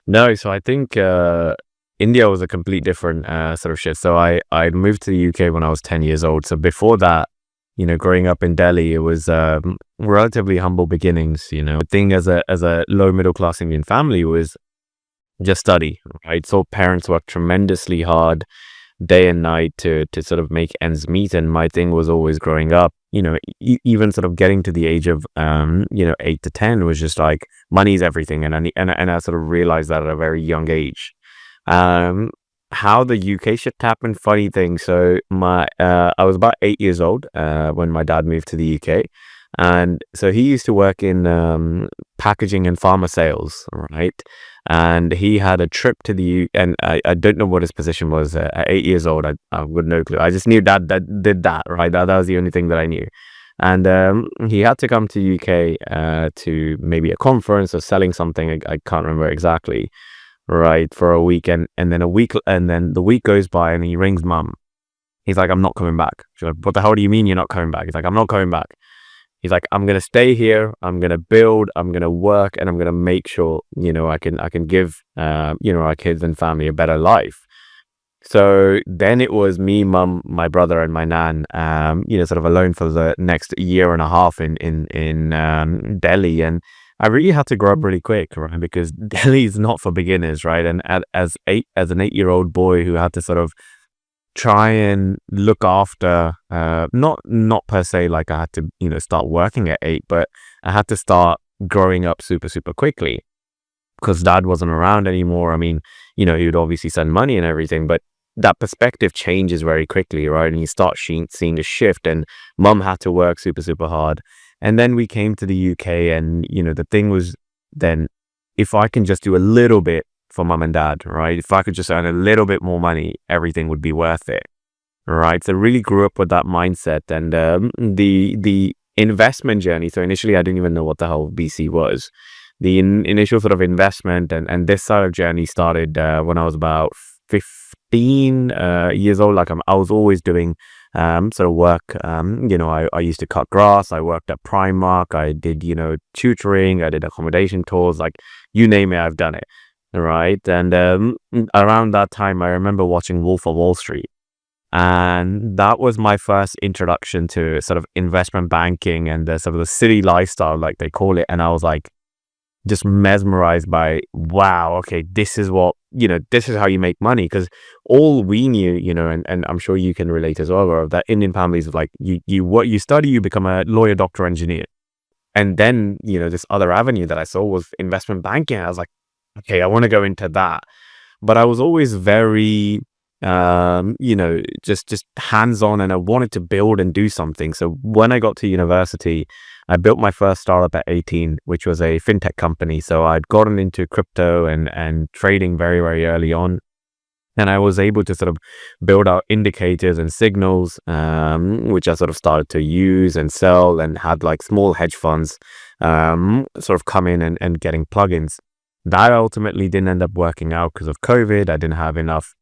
No, so I think India was a complete different sort of shift. So I moved to the UK when I was 10 years old. So before that, growing up in Delhi, it was relatively humble beginnings. The thing as a low middle class Indian family was just study, right? So parents worked tremendously hard day and night to sort of make ends meet. And my thing was always growing up, even sort of getting to the age of 8 to 10 was just like money is everything, and I sort of realized that at a very young age. Um, how the UK shift happened, funny thing. So my I was about 8 years old when my dad moved to the UK, and so he used to work in packaging and pharma sales, right? And he had a trip to the and I don't know what his position was at 8 years old. I've got no clue. I just knew that did that, right? That was the only thing that I knew. And he had to come to UK to maybe a conference or selling something. I can't remember exactly, right? For a week, and then the week goes by, and he rings mum. He's like, "I'm not coming back." She's like, "What the hell do you mean you're not coming back?" He's like, "I'm not coming back." He's like, "I'm gonna stay here. I'm gonna build. I'm gonna work, and I'm gonna make sure I can give our kids and family a better life." So then it was me, mum, my brother, and my nan, sort of alone for the next year and a half in Delhi, and I really had to grow up really quick, right? Because Delhi is not for beginners, right? And as an 8-year-old boy who had to sort of try and look after not per se like I had to start working at 8, but I had to start growing up super super quickly because dad wasn't around anymore. I mean, he would obviously send money and everything, but that perspective changes very quickly, right? And you start seeing a shift, and mum had to work super super hard. And then we came to the UK, and the thing was then, if I can just do a little bit for mum and dad, right? If I could just earn a little bit more money, everything would be worth it, right? So really grew up with that mindset, and the investment journey. So initially, I didn't even know what the hell BC was. The initial sort of investment and this sort of journey started when I was about 15 years old. Like I was always doing sort of work. I used to cut grass. I worked at Primark. I did tutoring. I did accommodation tours. Like you name it, I've done it. Right. And around that time, I remember watching Wolf of Wall Street. And that was my first introduction to sort of investment banking and the sort of the city lifestyle, like they call it. And I was like, just mesmerized by, wow, okay, this is this is how you make money. Because all we knew, and I'm sure you can relate as well, that Indian families, like what you study, you become a lawyer, doctor, engineer. And then, this other avenue that I saw was investment banking. I was like, okay, I want to go into that. But I was always very, just hands-on, and I wanted to build and do something. So when I got to university, I built my first startup at 18, which was a fintech company. So I'd gotten into crypto and trading very, very early on. And I was able to sort of build out indicators and signals, which I sort of started to use and sell, and had like small hedge funds sort of come in and getting plugins. That ultimately didn't end up working out because of COVID. I didn't have enough